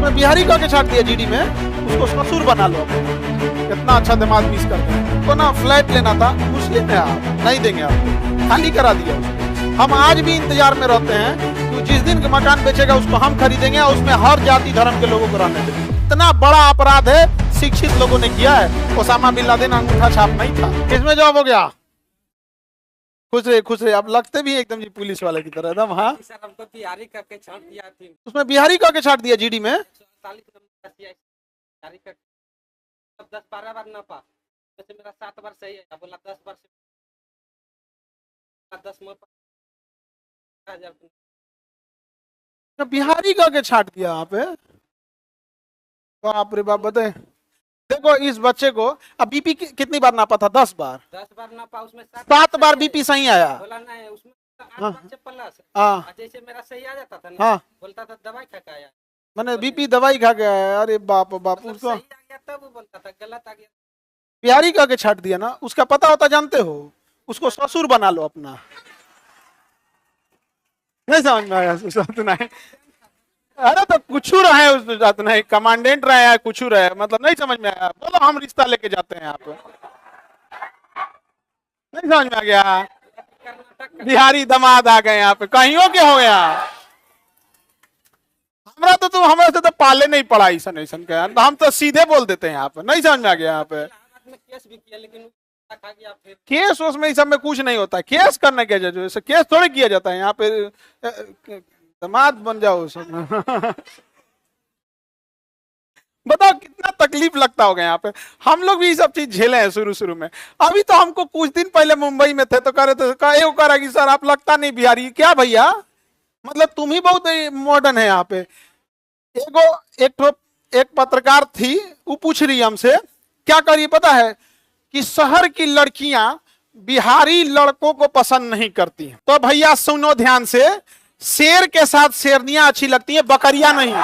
उसमें बिहारी का के छाट दिया जीडी में, उसको ससुर बना लो। कितना अच्छा दिमाग मिस करते हैं। तो ना फ्लैट लेना था, मुस्लिम है आप, नहीं देंगे आपको, खाली करा दिया उसको। हम आज भी इंतजार में रहते हैं कि जिस दिन मकान बेचेगा उसको हम खरीदेंगे और उसमें हर जाति धर्म के लोगों को रहने देंगे। इतना बड़ा अपराध है, शिक्षित लोगों ने किया है। ओसामा बिन लादेन अंगूठा छाप नहीं था। किसमें जॉब हो गया? खुश रहे। आप लगते भी एकदम जी पुलिस वाले की तरह एकदम। हाँ सर, हमको बिहारी करके छाट दिया थी। उसमें बिहारी का के छाट दिया जीडी में। 40 नंबर बिहारी का 10-12 बार ना पा, वैसे मेरा 7 बार सही है। बोला 10 बार से 10 में 1000 बिहारी का के छाट दिया यहाँ पे। बाप रे बाप। बताए देखो इस बच्चे को अब बीपी कितनी बार नापा था? 10 बार। 10 बार ना पा, उसमें 7 बार बीपी सही आया। बोला नहीं, उसमें 8 हाँ। बार से प्लस। हाँ जैसे मेरा सही आ जाता था ना, हाँ, बोलता था दवाई खा के आया। मैंने बीपी दवाई खा गया है। अरे बाप बाप। मतलब उसको सही आ गया तब वो बोलता था, गलत आ गया। बिहारी का के छाट दिया ना। उसका पता होता जानते हो, उसको ससुर बना लो अपना। नहीं समझ में आया? नहीं, अरे तो कुछ रहे उस जात नहीं, कमांडेंट रहे हैं, कुछ रहे, मतलब नहीं समझ में आया। बोलो हम रिश्ता लेके जाते हैं यहाँ पे। नहीं समझ में आ गया? बिहारी दामाद आ गए यहाँ पे, कहियों के हो गया। हमरा तो तुम हमारे से तो पाले नहीं पड़ा ऐसा के, हम तो सीधे बोल देते हैं यहाँ पे। नहीं समझ में आ गया? यहाँ पे केस भी किया, लेकिन खा गया। फिर केस उसमें इस सब में कुछ नहीं होता। केस करने के जैसे केस थोड़े किया जाता है यहाँ पे। दामाद बन जाओ सब। बताओ कितना तकलीफ लगता होगा यहाँ पे। हम लोग भी ये सब चीज झेले हैं शुरू में। अभी तो हमको कुछ दिन पहले मुंबई में थे तो कह रहे थे, कह रहा कि सर आप लगता नहीं बिहारी। क्या भैया, मतलब तुम ही बहुत मॉडर्न है यहाँ पे। एक पत्रकार थी, वो पूछ रही हमसे क्या करिए पता है कि शहर की लड़कियां बिहारी लड़कों को पसंद नहीं करती हैं। तो भैया सुनो ध्यान से, शेर के साथ शेरनियां अच्छी लगती हैं, बकरियां नहीं।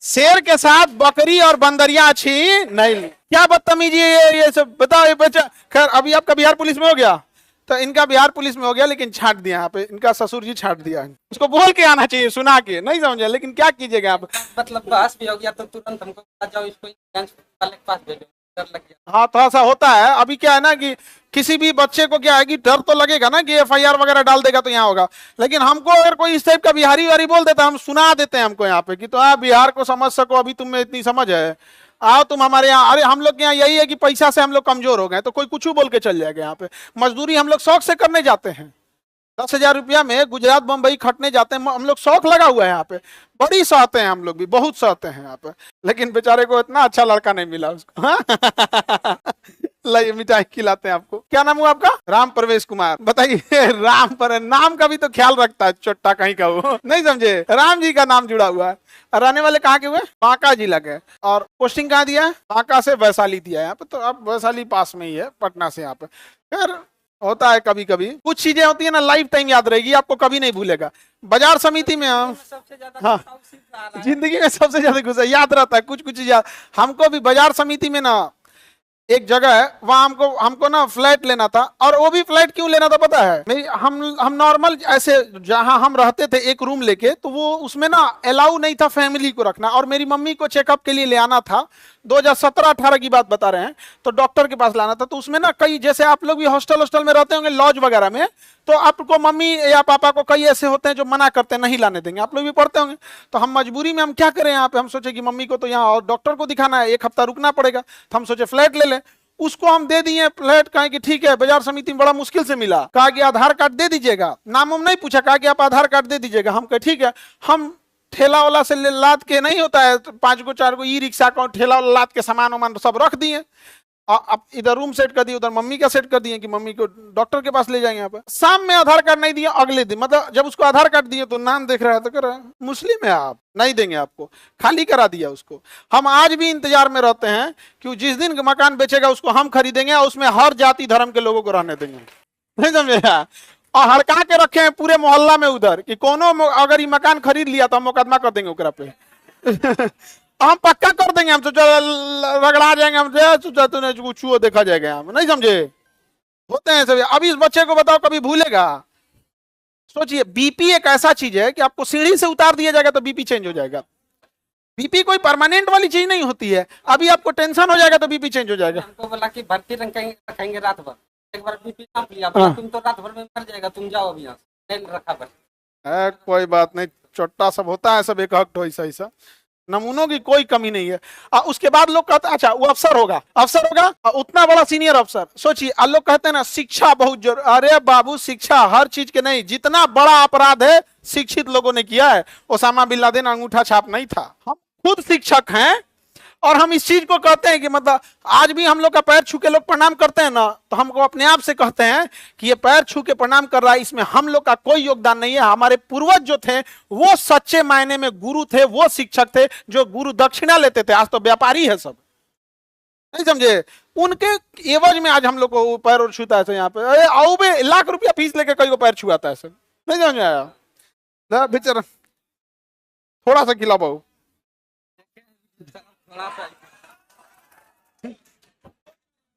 शेर के साथ बकरी और बंदरियां अच्छी नहीं। क्या बदतमीजी है ये सब। बताओ ये बच्चा। खैर अभी आपका बिहार पुलिस में हो गया, तो इनका बिहार पुलिस में हो गया, लेकिन छाट दिया यहाँ पे। इनका ससुर जी छाट दिया। उसको बोल के आना चाहिए, सुना के। नहीं समझे, लेकिन क्या कीजिएगा आप। मतलब बहस भी हो गया तो तुरंत हमको आ जाओ, इसको वाले के पास भेजो। डर लग गया। हाँ थोड़ा सा होता है। अभी क्या है ना कि किसी भी बच्चे को क्या है कि डर तो लगेगा ना कि एफआईआर वगैरह डाल देगा तो यहाँ होगा। लेकिन हमको अगर कोई इस टाइप का बिहारी वारी बोल देता, हम सुना देते हैं हमको यहाँ पे कि तो आप बिहार को समझ सको, अभी तुम्हें इतनी समझ है, आओ तुम हमारे यहाँ। अरे हम लोग के यहाँ यही है कि पैसा से हम लोग कमजोर हो गए, तो कोई कुछ बोल के चल जाएगा। यहाँ पे मजदूरी हम लोग शौक से करने जाते हैं। 10,000 रुपया में गुजरात बंबई खटने जाते हैं हम लोग। शौक लगा हुआ है यहाँ पे, बड़ी सहते हैं हम लोग भी, बहुत सहते हैं यहाँ पे। लेकिन बेचारे को इतना अच्छा लड़का नहीं मिला उसको। हाँ? लाइए मिठाई खिलाते हैं आपको। क्या नाम हुआ आपका? राम प्रवेश कुमार। बताइए राम पर नाम का भी तो ख्याल रखता है, चोट्टा कहीं का वो। नहीं समझे? राम जी का नाम जुड़ा हुआ है। और रहने वाले कहाँ के हुए? बांका जिला के। और पोस्टिंग कहाँ दिया है? बांका से वैशाली दिया है यहाँ पे। तो अब वैशाली पास में ही है पटना से यहाँ पे। फिर होता है कभी कभी कुछ चीजें होती है ना, लाइफ टाइम याद रहेगी, आपको कभी नहीं भूलेगा। बाजार समिति में हम सबसे ज्यादा हाँ, जिंदगी में सबसे ज्यादा गुस्सा याद रहता है। कुछ याद। हमको भी बाजार समिति में ना एक जगह है, वहां हमको ना फ्लैट लेना था। और वो भी फ्लैट क्यों लेना था पता है? हम नॉर्मल ऐसे जहां हम रहते थे एक रूम लेके, तो वो उसमें ना अलाउ नहीं था फैमिली को रखना। और मेरी मम्मी को चेकअप के लिए ले आना था। 2017-18 की बात बता रहे हैं। तो डॉक्टर के पास लाना था। तो उसमें ना कई, जैसे आप लोग भी हॉस्टल में रहते होंगे, लॉज वगैरह में, तो आपको मम्मी या पापा को कई ऐसे होते हैं जो मना करते हैं, नहीं लाने देंगे। आप लोग भी पढ़ते होंगे। तो हम मजबूरी में हम क्या करें यहाँ पे, हम सोचे कि मम्मी को तो यहाँ डॉक्टर को दिखाना है, 1 हफ्ता रुकना पड़ेगा। तो हम सोचे फ्लैट ले लें। उसको हम दे दिए फ्लैट। कहा कि ठीक है, बाजार समिति में बड़ा मुश्किल से मिला। कहा कि आधार कार्ड दे दीजिएगा। नाम हम नहीं पूछा, कहा कि आप आधार कार्ड दे दीजिएगा। हम कहे ठीक है। हम ठेला वाला से लाद के, नहीं होता है 5 को 4 को ई रिक्शा को ठेला वाला लाद के सामान वामान सब रख दिए। अब इधर रूम सेट कर दिए, उधर मम्मी का सेट कर दिए कि मम्मी को डॉक्टर के पास ले जाएंगे। यहाँ पे शाम में आधार कार्ड नहीं दिया, अगले दिन मतलब जब उसको आधार कार्ड दिए तो नाम देख रहा है तो कह रहा है मुस्लिम है आप, नहीं देंगे आपको, खाली करा दिया उसको। हम आज भी इंतजार में रहते हैं कि जिस दिन मकान बेचेगा उसको हम खरीदेंगे और उसमें हर जाति धर्म के लोगों को रहने देंगे। नहीं समझे? और हड़का के रखे हैं पूरे मोहल्ला में उधर कि कोनो अगर ये मकान खरीद लिया तो हम मुकदमा कर देंगे ओकरा पे। हम पक्का कर देंगे, हम सोचा रगड़ा जाएंगे, हम सोचा तूने कुछ देखा जाएगा। हम नहीं समझे? होते हैं सभी। अभी इस बच्चे को बताओ कभी भूलेगा? सोचिए, बीपी एक ऐसा चीज है कि आपको सीढ़ी से उतार दिया जाएगा तो बीपी चेंज हो जाएगा। बीपी कोई परमानेंट वाली चीज नहीं होती है, अभी आपको टेंशन हो जाएगा तो बीपी चेंज हो जाएगा। हमको बोला कि भर्ती रखेंगे रात भर, एक बार बीपी नाप लिया, बोला तुम तो रात भर में मर जाएगा, तुम जाओ अभी यहाँ से, नहीं रखा भर्ती। कोई बात नहीं, छोटा सब होता है, सब एक हक ऐसा ऐसा, नमूनों की कोई कमी नहीं है। उसके बाद लोग कहते हैं अच्छा वो अफसर होगा, अफसर होगा, उतना बड़ा सीनियर अफसर, सोचिए लोग कहते हैं ना शिक्षा बहुत जरूरी। अरे बाबू शिक्षा हर चीज के नहीं, जितना बड़ा अपराध है शिक्षित लोगों ने किया है। ओसामा बिन लादेन अंगूठा छाप नहीं था। हम खुद शिक्षक हैं और हम इस चीज को कहते हैं कि मतलब आज भी हम लोग का पैर छू के लोग प्रणाम करते हैं ना, तो हमको अपने आप से कहते हैं कि ये पैर छू के प्रणाम कर रहा है, इसमें हम लोग का कोई योगदान नहीं है। हमारे पूर्वज जो थे वो सच्चे मायने में गुरु थे, वो शिक्षक थे जो गुरु दक्षिणा लेते थे। आज तो व्यापारी है सब, नहीं समझे, उनके एवज में आज हम लोग को पैर और छूता है। यहाँ पे अरे आओ बे, लाख रुपया फीस लेके कई को पैर छुआता है सब, नहीं समझ में आया। बेचारा थोड़ा सा खिला पाओ,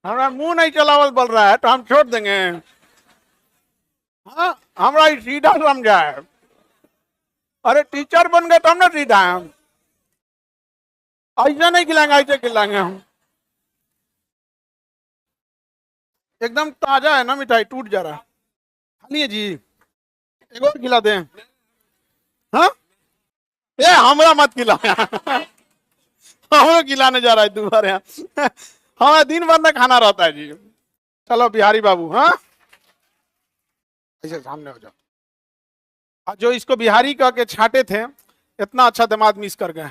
हमारा मुंह नहीं चलावल बोल रहा है तो हम छोड़ देंगे। हाँ हमारा सीधा समझा है, अरे टीचर बन गए तो हम ना सीधा है, ऐसा नहीं खिलाएंगे, ऐसे खिलाएंगे हम। एकदम ताजा है ना मिठाई, टूट जा रहा है, खालिए जी, एक और खिला दें। हाँ ये हमरा मत खिलाया हम लोग खिलाने जा रहा है तुम्हारे यहाँ हमारा दिन भर में खाना रहता है जी। चलो बिहारी बाबू, हाँ ऐसे सामने हो जाओ। जो इसको बिहारी कह के छाटे थे, इतना अच्छा दिमाग मिस कर गए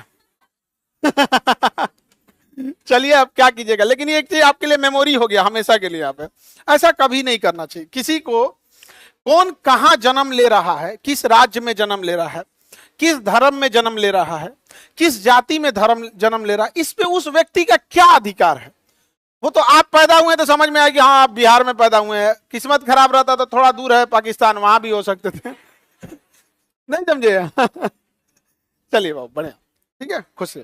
चलिए अब क्या कीजिएगा, लेकिन ये एक चीज आपके लिए मेमोरी हो गया हमेशा के लिए। आप ऐसा कभी नहीं करना चाहिए। किसी को कौन कहाँ जन्म ले रहा है, किस राज्य में जन्म ले रहा है, किस धर्म में जन्म ले रहा है, किस जाति में धर्म जन्म ले रहा है, इस पे उस व्यक्ति का क्या अधिकार है। वो तो आप पैदा हुए तो समझ में आया कि हाँ आप बिहार में पैदा हुए हैं, किस्मत खराब रहता तो थोड़ा दूर है पाकिस्तान, वहां भी हो सकते थे नहीं समझे चलिए बाबू बढ़िया, ठीक है, खुश है।